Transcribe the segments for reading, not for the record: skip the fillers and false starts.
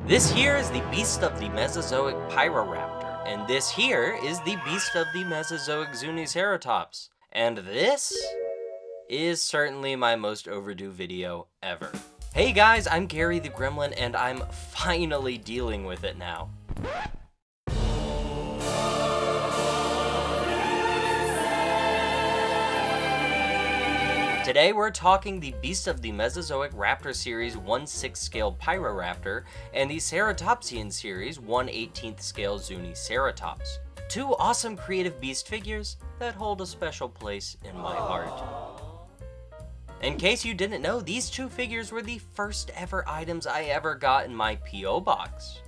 This here is the beast of the Mesozoic Pyroraptor, and this here is the beast of the Mesozoic Zuniceratops, and this is certainly my most overdue video ever. Hey guys, I'm Gary the Gremlin, and I'm finally dealing with it now. Today we're talking the Beast of the Mesozoic Raptor Series 1/6 scale Pyroraptor and the Ceratopsian Series 1/18 scale Zuniceratops. Two awesome creative beast figures that hold a special place in my heart. In case you didn't know, these two figures were the first ever items I ever got in my P.O. box.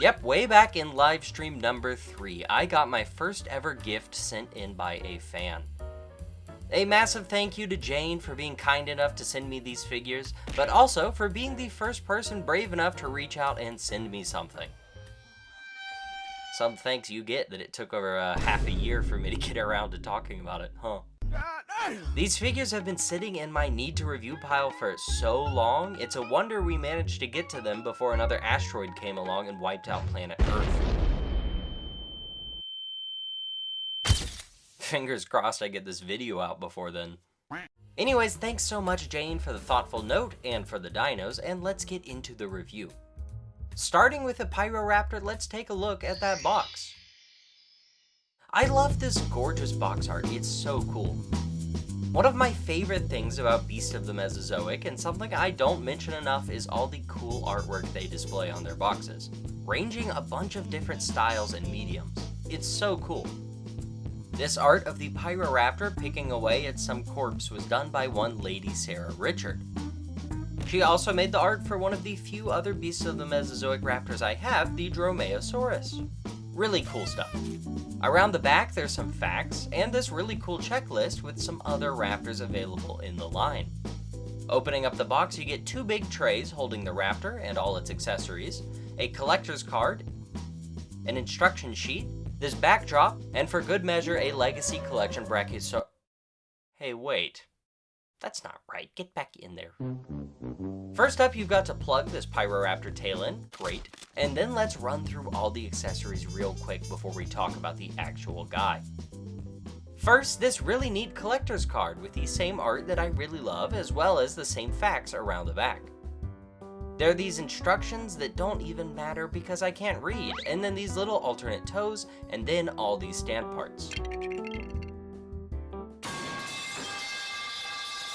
Yep, way back in livestream number 3, I got my first ever gift sent in by a fan. A massive thank you to Jane for being kind enough to send me these figures, but also for being the first person brave enough to reach out and send me something. Some thanks you get that it took over half a year for me to get around to talking about it, huh? These figures have been sitting in my need to review pile for so long, it's a wonder we managed to get to them before another asteroid came along and wiped out planet Earth. Fingers crossed I get this video out before then. Anyways, thanks so much Jane for the thoughtful note and for the dinos, and let's get into the review. Starting with the Pyroraptor, let's take a look at that box. I love this gorgeous box art, it's so cool. One of my favorite things about Beast of the Mesozoic, and something I don't mention enough, is all the cool artwork they display on their boxes, ranging a bunch of different styles and mediums. It's so cool. This art of the Pyroraptor picking away at some corpse was done by one Lady Sarah Richard. She also made the art for one of the few other Beasts of the Mesozoic raptors I have, the Dromaeosaurus. Really cool stuff. Around the back there's some facts, and this really cool checklist with some other raptors available in the line. Opening up the box, you get two big trays holding the raptor and all its accessories, a collector's card, an instruction sheet, this backdrop, and for good measure, a Legacy Collection Brachiosaurus. Hey, wait. That's not right. Get back in there. First up, you've got to plug this Pyroraptor tail in. Great. And then let's run through all the accessories real quick before we talk about the actual guy. First, this really neat collector's card with the same art that I really love, as well as the same facts around the back. There are these instructions that don't even matter because I can't read, and then these little alternate toes, and then all these stand parts.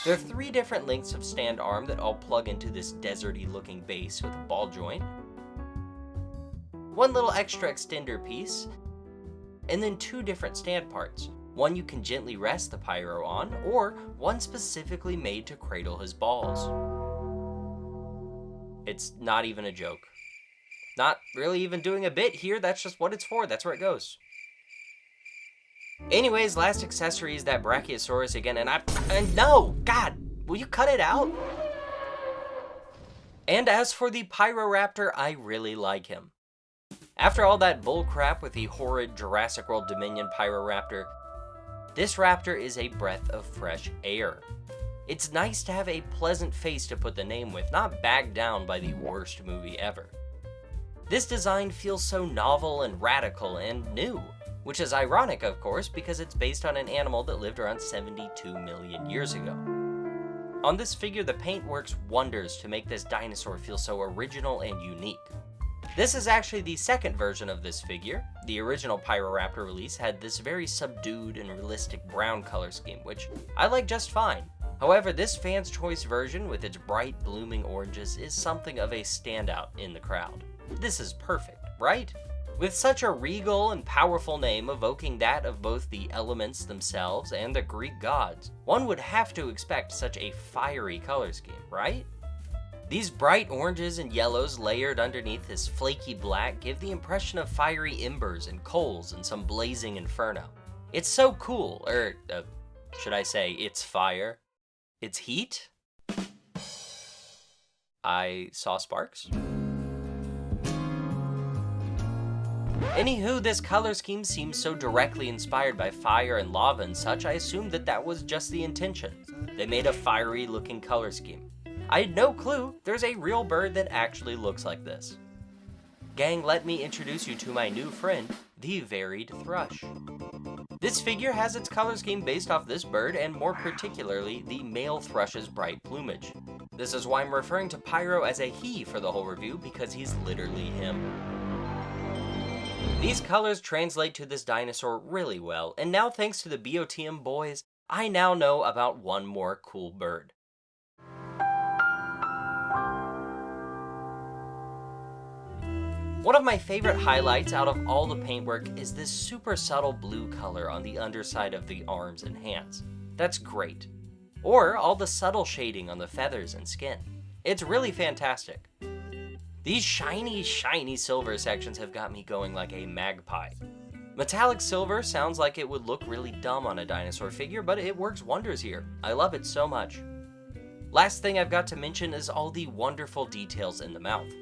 There are 3 different lengths of stand arm that all plug into this deserty looking base with a ball joint, one little extra extender piece, and then 2 different stand parts. One you can gently rest the pyro on, or one specifically made to cradle his balls. It's not even a joke. Not really even doing a bit here, that's just what it's for, that's where it goes. Anyways, last accessory is that Brachiosaurus again, and no! God! Will you cut it out? And as for the Pyroraptor, I really like him. After all that bullcrap with the horrid Jurassic World Dominion Pyroraptor, this raptor is a breath of fresh air. It's nice to have a pleasant face to put the name with, not bagged down by the worst movie ever. This design feels so novel and radical and new, which is ironic of course because it's based on an animal that lived around 72 million years ago. On this figure, the paint works wonders to make this dinosaur feel so original and unique. This is actually the second version of this figure. The original Pyroraptor release had this very subdued and realistic brown color scheme, which I like just fine. However, this fan's choice version with its bright blooming oranges is something of a standout in the crowd. This is perfect, right? With such a regal and powerful name evoking that of both the elements themselves and the Greek gods, one would have to expect such a fiery color scheme, right? These bright oranges and yellows layered underneath this flaky black give the impression of fiery embers and coals and some blazing inferno. It's so cool, or should I say it's fire? It's heat? I saw sparks. Anywho, this color scheme seems so directly inspired by fire and lava and such, I assumed that was just the intention. They made a fiery looking color scheme. I had no clue there's a real bird that actually looks like this. Gang, let me introduce you to my new friend, the varied thrush. This figure has its color scheme based off this bird, and more particularly, the male thrush's bright plumage. This is why I'm referring to Pyro as a he for the whole review, because he's literally him. These colors translate to this dinosaur really well, and now thanks to the BOTM boys, I now know about one more cool bird. One of my favorite highlights out of all the paintwork is this super subtle blue color on the underside of the arms and hands. That's great. Or all the subtle shading on the feathers and skin. It's really fantastic. These shiny silver sections have got me going like a magpie. Metallic silver sounds like it would look really dumb on a dinosaur figure, but it works wonders here. I love it so much. Last thing I've got to mention is all the wonderful details in the mouth.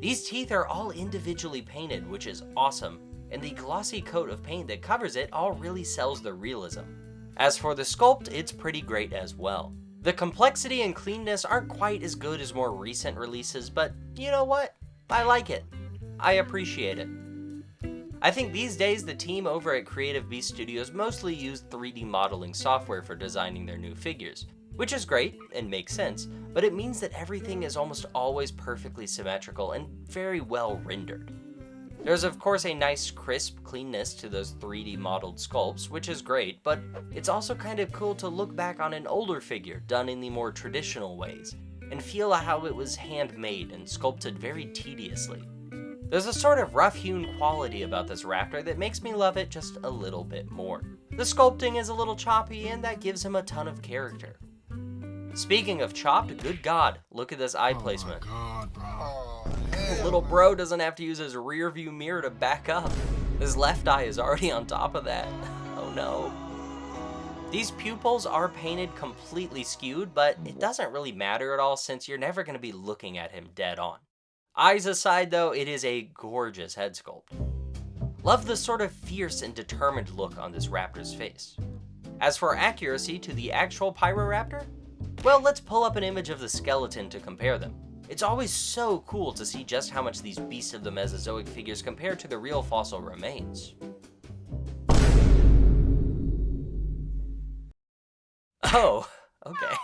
These teeth are all individually painted, which is awesome, and the glossy coat of paint that covers it all really sells the realism. As for the sculpt, it's pretty great as well. The complexity and cleanness aren't quite as good as more recent releases, but you know what? I like it. I appreciate it. I think these days the team over at Creative Beast Studios mostly use 3D modeling software for designing their new figures, which is great and makes sense, but it means that everything is almost always perfectly symmetrical and very well rendered. There's of course a nice crisp cleanness to those 3D modeled sculpts, which is great, but it's also kind of cool to look back on an older figure done in the more traditional ways, and feel how it was handmade and sculpted very tediously. There's a sort of rough-hewn quality about this raptor that makes me love it just a little bit more. The sculpting is a little choppy, and that gives him a ton of character. Speaking of chopped, good God, look at this eye placement. Oh my God, bro. Little bro doesn't have to use his rear view mirror to back up. His left eye is already on top of that. Oh no. These pupils are painted completely skewed, but it doesn't really matter at all since you're never going to be looking at him dead on. Eyes aside though, it is a gorgeous head sculpt. Love the sort of fierce and determined look on this raptor's face. As for accuracy to the actual Pyroraptor, well, let's pull up an image of the skeleton to compare them. It's always so cool to see just how much these beasts of the Mesozoic figures compare to the real fossil remains. Oh, okay.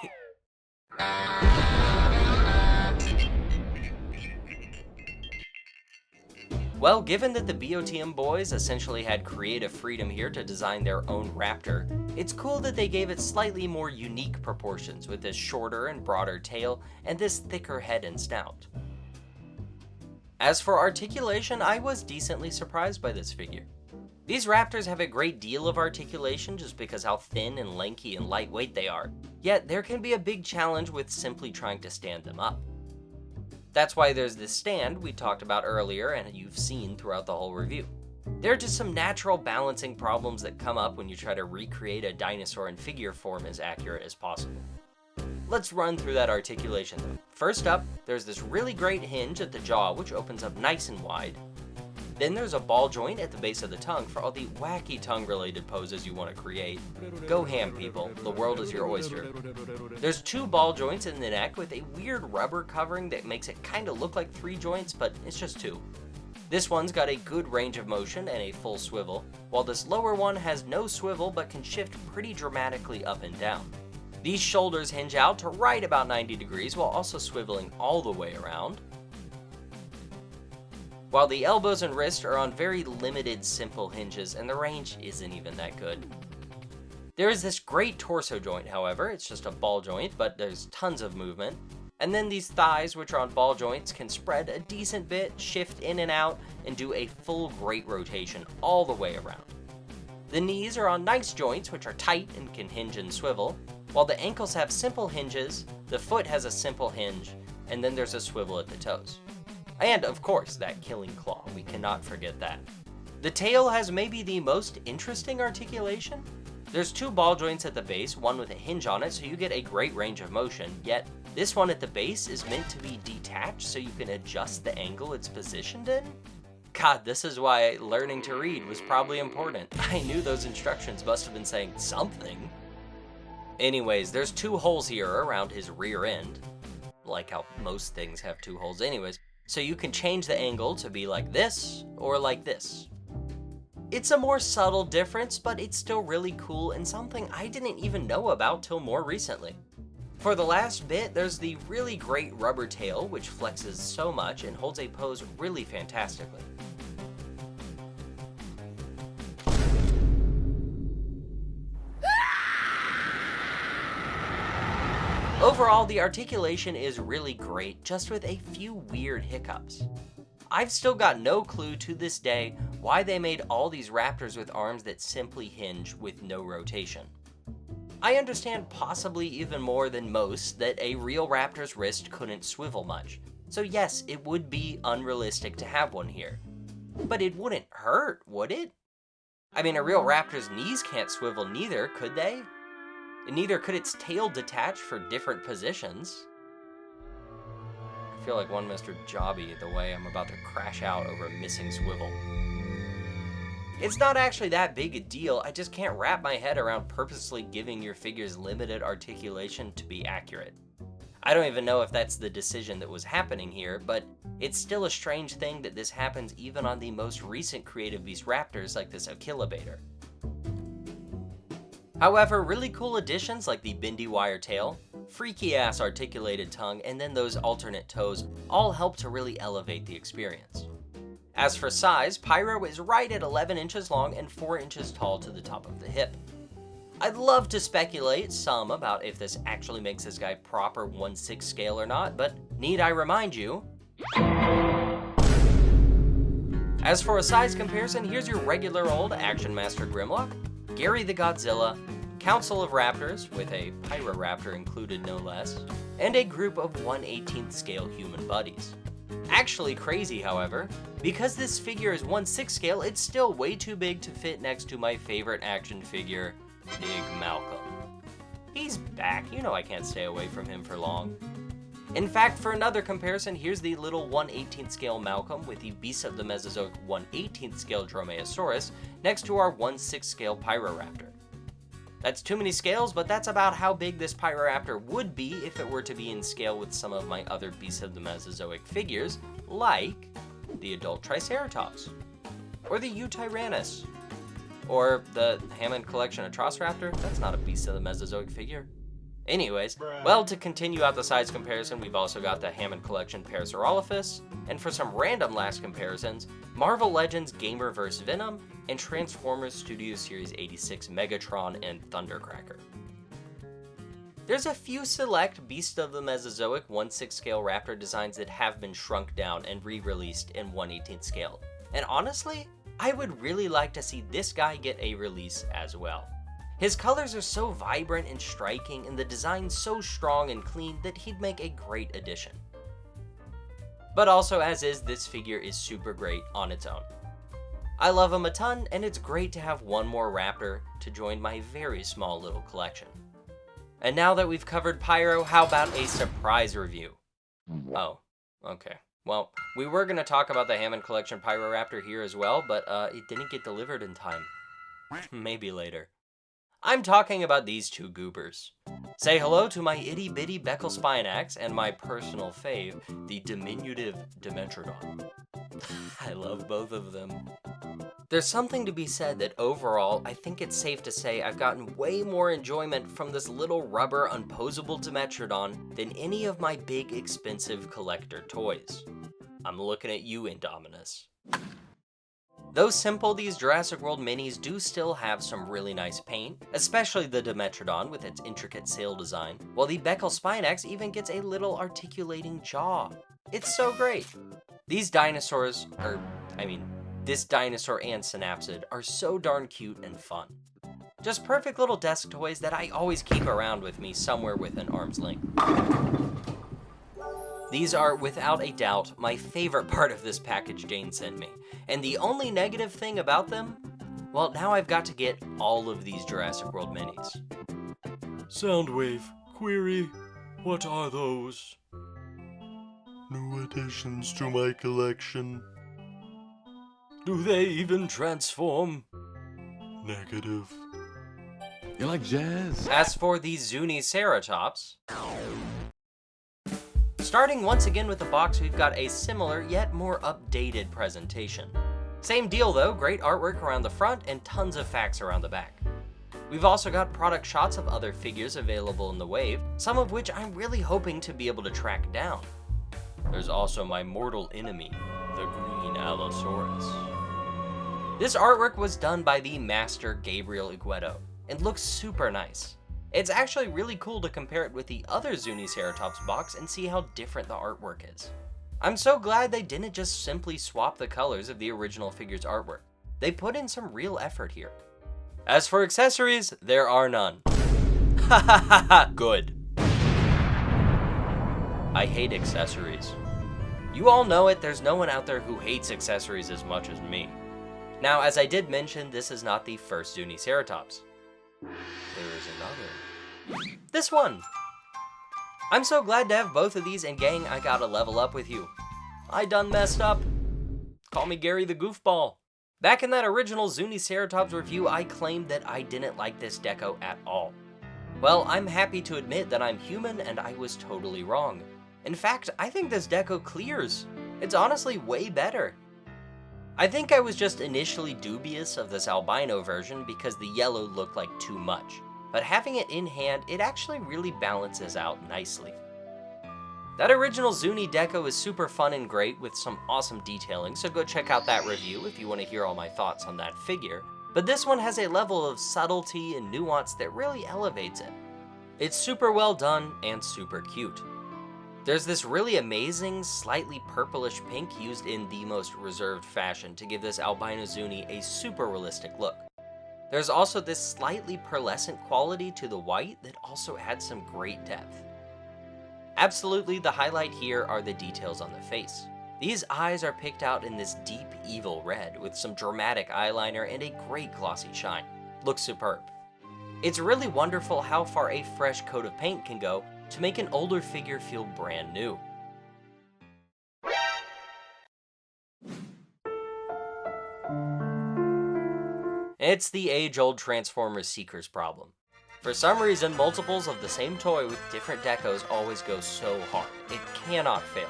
Well, given that the BOTM boys essentially had creative freedom here to design their own raptor, it's cool that they gave it slightly more unique proportions with this shorter and broader tail and this thicker head and snout. As for articulation, I was decently surprised by this figure. These raptors have a great deal of articulation just because how thin and lanky and lightweight they are, yet there can be a big challenge with simply trying to stand them up. That's why there's this stand we talked about earlier and you've seen throughout the whole review. There are just some natural balancing problems that come up when you try to recreate a dinosaur in figure form as accurate as possible. Let's run through that articulation though. First up, there's this really great hinge at the jaw which opens up nice and wide. Then there's a ball joint at the base of the tongue for all the wacky tongue-related poses you want to create. Go ham, people. The world is your oyster. There's 2 ball joints in the neck with a weird rubber covering that makes it kind of look like 3 joints, but it's just 2. This one's got a good range of motion and a full swivel, while this lower one has no swivel but can shift pretty dramatically up and down. These shoulders hinge out to right about 90 degrees while also swiveling all the way around, while the elbows and wrists are on very limited simple hinges and the range isn't even that good. There is this great torso joint, however. It's just a ball joint, but there's tons of movement. And then these thighs, which are on ball joints, can spread a decent bit, shift in and out, and do a full great rotation all the way around. The knees are on nice joints, which are tight and can hinge and swivel, while the ankles have simple hinges, the foot has a simple hinge, and then there's a swivel at the toes. And of course, that killing claw, we cannot forget that. The tail has maybe the most interesting articulation. There's 2 ball joints at the base, one with a hinge on it, so you get a great range of motion, yet this one at the base is meant to be detached so you can adjust the angle it's positioned in. God, this is why learning to read was probably important. I knew those instructions must have been saying something. Anyways, there's 2 holes here around his rear end, like how most things have 2 holes anyways. So you can change the angle to be like this or like this. It's a more subtle difference, but it's still really cool and something I didn't even know about till more recently. For the last bit, there's the really great rubber tail, which flexes so much and holds a pose really fantastically. Overall, the articulation is really great, just with a few weird hiccups. I've still got no clue to this day why they made all these raptors with arms that simply hinge with no rotation. I understand possibly even more than most that a real raptor's wrist couldn't swivel much, so yes, it would be unrealistic to have one here. But it wouldn't hurt, would it? I mean, a real raptor's knees can't swivel neither, could they? And neither could its tail detach for different positions. I feel like one Mr. Jobby the way I'm about to crash out over a missing swivel. It's not actually that big a deal, I just can't wrap my head around purposely giving your figures limited articulation to be accurate. I don't even know if that's the decision that was happening here, but it's still a strange thing that this happens even on the most recent Creative Beast raptors like this Achillobator. However, really cool additions like the bendy wire tail, freaky ass articulated tongue, and then those alternate toes all help to really elevate the experience. As for size, Pyro is right at 11 inches long and 4 inches tall to the top of the hip. I'd love to speculate some about if this actually makes this guy proper 1/6 scale or not, but need I remind you? As for a size comparison, here's your regular old Action Master Grimlock, Gary the Godzilla, Council of Raptors, with a Pyroraptor included no less, and a group of 1/18 scale human buddies. Actually crazy, however, because this figure is 1/6 scale, it's still way too big to fit next to my favorite action figure, Big Malcolm. He's back, you know I can't stay away from him for long. In fact, for another comparison, here's the little 1/18 scale Malcolm with the Beast of the Mesozoic 1/18 scale Dromaeosaurus next to our 1/6 scale Pyroraptor. That's too many scales, but that's about how big this Pyroraptor would be if it were to be in scale with some of my other Beasts of the Mesozoic figures, like the adult Triceratops, or the Eutyrannus, or the Hammond Collection Atrociraptor. That's not a Beast of the Mesozoic figure. Anyways, well, to continue out the size comparison, we've also got the Hammond Collection Parasaurolophus, and for some random last comparisons, Marvel Legends Gamerverse Venom, and Transformers Studio Series 86 Megatron and Thundercracker. There's a few select Beast of the Mesozoic 1/6 scale raptor designs that have been shrunk down and re-released in 1/18 scale, and honestly, I would really like to see this guy get a release as well. His colors are so vibrant and striking, and the design so strong and clean that he'd make a great addition. But also, as is, this figure is super great on its own. I love him a ton, and it's great to have one more raptor to join my very small little collection. And now that we've covered Pyro, how about a surprise review? Oh, okay. Well, we were going to talk about the Hammond Collection Pyroraptor here as well, but it didn't get delivered in time. Maybe later. I'm talking about these two goobers. Say hello to my itty-bitty Beckel Spinax and my personal fave, the diminutive Dimetrodon. I love both of them. There's something to be said that overall, I think it's safe to say I've gotten way more enjoyment from this little rubber unposable Dimetrodon than any of my big expensive collector toys. I'm looking at you, Indominus. Though simple, these Jurassic World minis do still have some really nice paint, especially the Dimetrodon with its intricate sail design, while the Beckel Spinax even gets a little articulating jaw. It's so great. These dinosaurs, this dinosaur and Synapsid are so darn cute and fun. Just perfect little desk toys that I always keep around with me somewhere within arm's length. These are, without a doubt, my favorite part of this package Jane sent me. And the only negative thing about them? Well, now I've got to get all of these Jurassic World minis. Soundwave, query, what are those? New additions to my collection. Do they even transform? Negative. You like jazz? As for the Zuniceratops, Starting once again with the box, we've got a similar yet more updated presentation. Same deal though, great artwork around the front and tons of facts around the back. We've also got product shots of other figures available in the wave, some of which I'm really hoping to be able to track down. There's also my mortal enemy, the green Allosaurus. This artwork was done by the master Gabriel Igueto, and looks super nice. It's actually really cool to compare it with the other Zuniceratops box and see how different the artwork is. I'm so glad they didn't just simply swap the colors of the original figure's artwork. They put in some real effort here. As for accessories, there are none. Ha ha ha ha, good. I hate accessories. You all know it, there's no one out there who hates accessories as much as me. Now, as I did mention, this is not the first Zuniceratops. There is another. This one! I'm so glad to have both of these, and gang, I gotta level up with you. I done messed up. Call me Gary the Goofball. Back in that original Zuniceratops review, I claimed that I didn't like this deco at all. Well, I'm happy to admit that I'm human and I was totally wrong. In fact, I think this deco clears. It's honestly way better. I think I was just initially dubious of this albino version because the yellow looked like too much, but having it in hand, it actually really balances out nicely. That original Zuni deco is super fun and great with some awesome detailing, so go check out that review if you want to hear all my thoughts on that figure, but this one has a level of subtlety and nuance that really elevates it. It's super well done and super cute. There's this really amazing, slightly purplish pink used in the most reserved fashion to give this albino Zuni a super realistic look. There's also this slightly pearlescent quality to the white that also adds some great depth. Absolutely, the highlight here are the details on the face. These eyes are picked out in this deep evil red with some dramatic eyeliner and a great glossy shine. Looks superb. It's really wonderful how far a fresh coat of paint can go to make an older figure feel brand new. It's the age-old Transformers Seekers problem. For some reason, multiples of the same toy with different decos always go so hard. It cannot fail.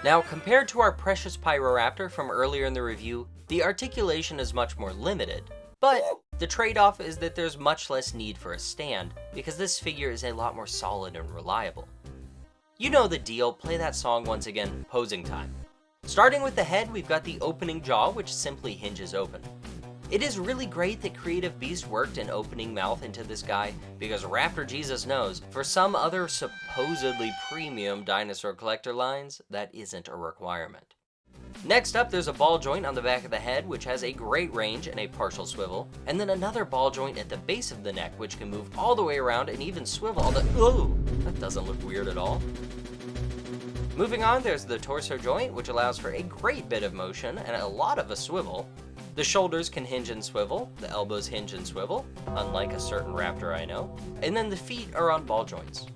Now, compared to our precious Pyroraptor from earlier in the review, the articulation is much more limited, but the trade-off is that there's much less need for a stand, because this figure is a lot more solid and reliable. You know the deal, play that song once again, posing time. Starting with the head, we've got the opening jaw, which simply hinges open. It is really great that Creative Beast worked an opening mouth into this guy, because Raptor Jesus knows, for some other supposedly premium dinosaur collector lines, that isn't a requirement. Next up, there's a ball joint on the back of the head, which has a great range and a partial swivel, and then another ball joint at the base of the neck, which can move all the way around and even swivel all the— ooh, that doesn't look weird at all. Moving on, there's the torso joint, which allows for a great bit of motion and a lot of a swivel. The shoulders can hinge and swivel, the elbows hinge and swivel, unlike a certain raptor I know, and then the feet are on ball joints.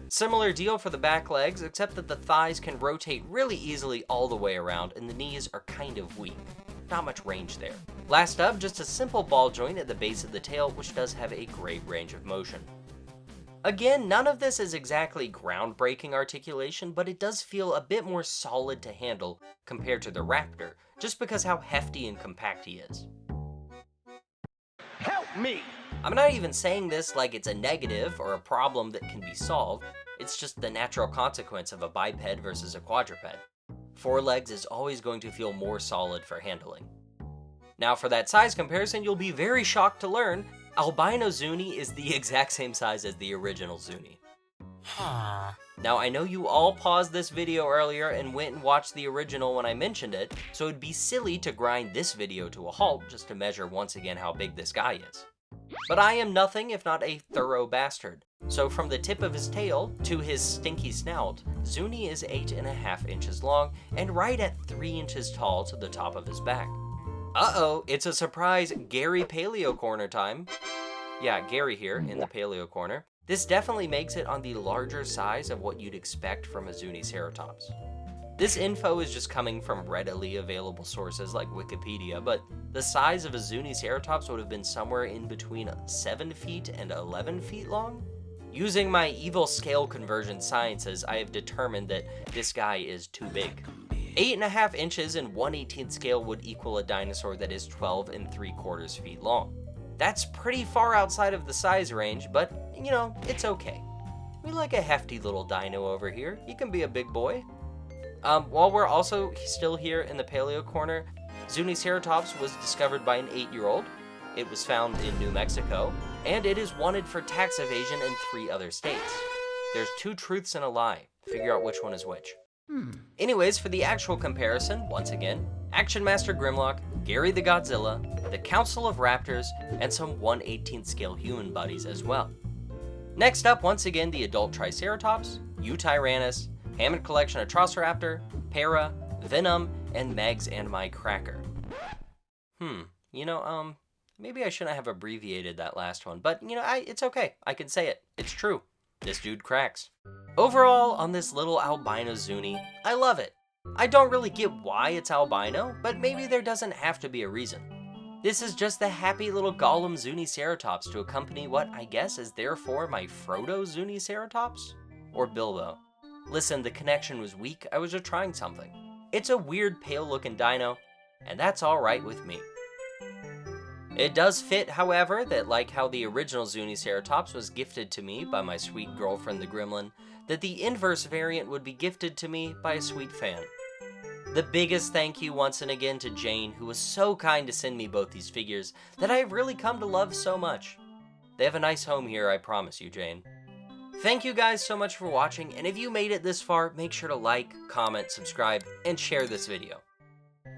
Similar deal for the back legs, except that the thighs can rotate really easily all the way around and the knees are kind of weak. Not much range there. Last up, just a simple ball joint at the base of the tail, which does have a great range of motion. Again, none of this is exactly groundbreaking articulation, but it does feel a bit more solid to handle compared to the Raptor, just because how hefty and compact he is. Help me! I'm not even saying this like it's a negative or a problem that can be solved, it's just the natural consequence of a biped versus a quadruped. Four legs is always going to feel more solid for handling. Now for that size comparison, you'll be very shocked to learn albino Zuni is the exact same size as the original Zuni. Now I know you all paused this video earlier and went and watched the original when I mentioned it, so it'd be silly to grind this video to a halt just to measure once again how big this guy is. But I am nothing if not a thorough bastard. So from the tip of his tail to his stinky snout, Zuni is 8.5 inches long and right at 3 inches tall to the top of his back. Uh-oh, it's a surprise Gary Paleo Corner time. Yeah, Gary here in the Paleo Corner. This definitely makes it on the larger size of what you'd expect from a Zuniceratops. This info is just coming from readily available sources like Wikipedia, but the size of a Zuniceratops would have been somewhere in between 7 feet and 11 feet long. Using my evil scale conversion sciences, I have determined that this guy is too big. 8.5 inches in 1/18 scale would equal a dinosaur that is 12 3/4 feet long. That's pretty far outside of the size range, but you know, it's okay. We like a hefty little dino over here. He can be a big boy. While we're also still here in the paleo corner, Zuniceratops was discovered by an 8-year-old. It was found in New Mexico, and it is wanted for tax evasion in 3 other states. There's 2 truths and a lie. Figure out which one is which. Anyways, for the actual comparison, once again, Action Master Grimlock, Gary the Godzilla, the Council of Raptors, and some 1/18 scale human buddies as well. Next up, once again, the adult Triceratops, Eutyrannus, Hammond Collection Atrociraptor, Para, Venom, and Megs and My Cracker. Maybe I shouldn't have abbreviated that last one, but it's okay. I can say it. It's true. This dude cracks. Overall, on this little albino Zuni, I love it. I don't really get why it's albino, but maybe there doesn't have to be a reason. This is just the happy little Gollum Zuniceratops to accompany what I guess is therefore my Frodo Zuniceratops? Or Bilbo. Listen, the connection was weak, I was just trying something. It's a weird pale looking dino, and that's alright with me. It does fit, however, that like how the original Zuniceratops was gifted to me by my sweet girlfriend the Gremlin, that the inverse variant would be gifted to me by a sweet fan. The biggest thank you once and again to Jane, who was so kind to send me both these figures that I have really come to love so much. They have a nice home here, I promise you, Jane. Thank you guys so much for watching, and if you made it this far, make sure to like, comment, subscribe, and share this video.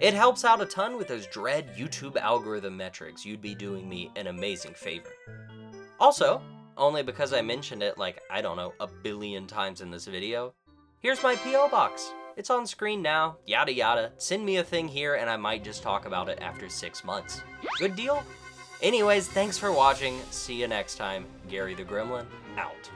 It helps out a ton with those dread YouTube algorithm metrics. You'd be doing me an amazing favor. Also, only because I mentioned it like, I don't know, 1 billion times in this video, here's my P.O. box. It's on screen now, yada yada. Send me a thing here and I might just talk about it after 6 months. Good deal? Anyways, thanks for watching. See you next time. Gary the Gremlin, out.